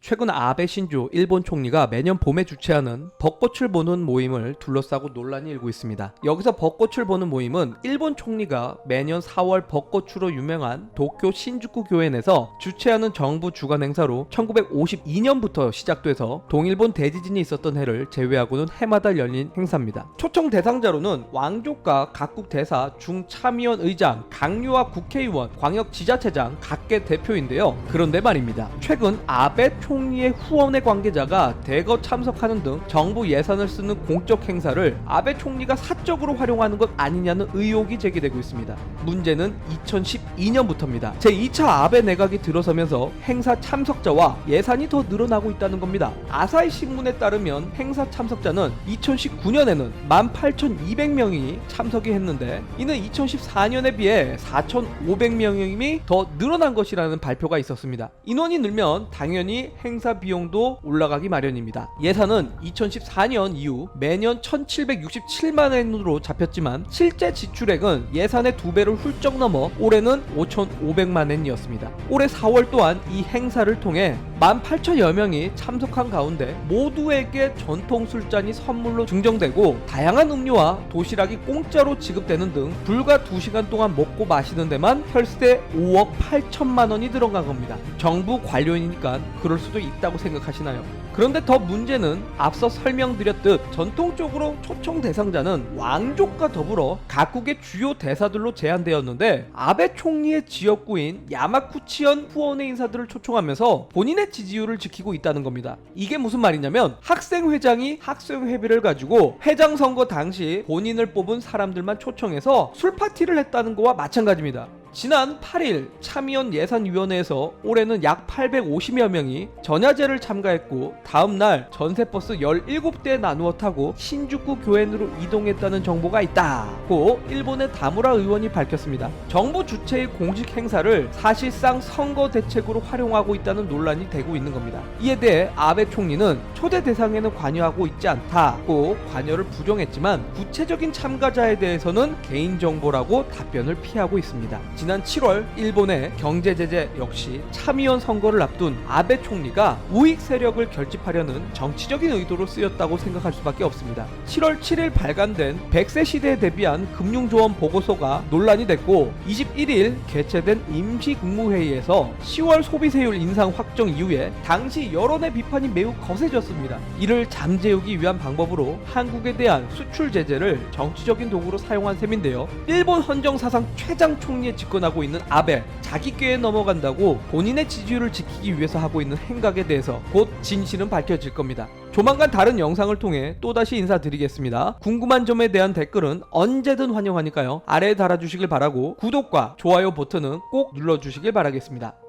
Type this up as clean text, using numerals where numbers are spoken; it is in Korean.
최근 아베 신조 일본 총리가 매년 봄에 주최하는 벚꽃을 보는 모임을 둘러싸고 논란이 일고 있습니다. 여기서 벚꽃을 보는 모임은 일본 총리가 매년 4월 벚꽃으로 유명한 도쿄 신주쿠 교엔에서 주최하는 정부 주관 행사로 1952년부터 시작돼서 동일본 대지진이 있었던 해를 제외하고는 해마다 열린 행사입니다. 초청 대상자로는 왕족과 각국 대사, 중참의원 의장, 강요와 국회의원, 광역지자체장, 각계 대표인데요. 그런데 말입니다. 최근 아베 총리의 후원의 관계자가 대거 참석하는 등 정부 예산을 쓰는 공적 행사를 아베 총리가 사적으로 활용하는 것 아니냐는 의혹이 제기되고 있습니다. 문제는 2012년부터입니다. 제2차 아베 내각이 들어서면서 행사 참석자와 예산이 더 늘어나고 있다는 겁니다. 아사히 신문에 따르면 행사 참석자는 2019년에는 18,200명이 참석이 했는데 이는 2014년에 비해 4,500명이 더 늘어난 것이라는 발표가 있었습니다. 인원이 늘면 당연히 행사 비용도 올라가기 마련입니다. 예산은 2014년 이후 매년 1,767만 엔으로 잡혔지만 실제 지출액은 예산의 2배를 훌쩍 넘어 올해는 5,500만 엔이었습니다. 올해 4월 또한 이 행사를 통해 18,000여 명이 참석한 가운데 모두에게 전통 술잔이 선물로 증정되고 다양한 음료와 도시락이 공짜로 지급되는 등 불과 2시간 동안 먹고 마시는 데만 혈세 5억 8천만 원이 들어간 겁니다. 정부 관료이니까 그럴 수도 있다고 생각하시나요? 그런데 더 문제는 앞서 설명드렸듯 전통적으로 초청 대상자는 왕족과 더불어 각국의 주요 대사들로 제한되었는데 아베 총리의 지역구인 야마쿠치현 후원의 인사들을 초청하면서 본인의 지지율을 지키고 있다는 겁니다. 이게 무슨 말이냐면 학생회장이 학생회비를 가지고 회장 선거 당시 본인을 뽑은 사람들만 초청해서 술파티를 했다는 거와 마찬가지입니다. 지난 8일 참의원 예산위원회에서 올해는 약 850여 명이 전야제를 참가했고 다음날 전세버스 17대에 나누어 타고 신주쿠 교엔으로 이동했다는 정보가 있다고 일본의 다무라 의원이 밝혔습니다. 정부 주최의 공식 행사를 사실상 선거 대책으로 활용하고 있다는 논란이 되고 있는 겁니다. 이에 대해 아베 총리는 초대 대상에는 관여하고 있지 않다고 관여를 부정했지만 구체적인 참가자에 대해서는 개인정보라고 답변을 피하고 있습니다. 지난 7월 일본의 경제제재 역시 참의원 선거를 앞둔 아베 총리가 우익 세력을 결집하려는 정치적인 의도로 쓰였다고 생각할 수밖에 없습니다. 7월 7일 발간된 100세 시대에 대비한 금융조언 보고서가 논란이 됐고 21일 개최된 임시국무회의에서 10월 소비세율 인상 확정 이후에 당시 여론의 비판이 매우 거세졌습니다. 이를 잠재우기 위한 방법으로 한국에 대한 수출 제재를 정치적인 도구로 사용한 셈인데요. 일본 헌정사상 최장 총리에 집권하고 있는 아베, 자기 꾀에 넘어간다고 본인의 지지율을 지키기 위해서 하고 있는 행각에 대해서 곧 진실은 밝혀질 겁니다. 조만간 다른 영상을 통해 또다시 인사드리겠습니다. 궁금한 점에 대한 댓글은 언제든 환영하니까요. 아래에 달아주시길 바라고 구독과 좋아요 버튼은 꼭 눌러주시길 바라겠습니다.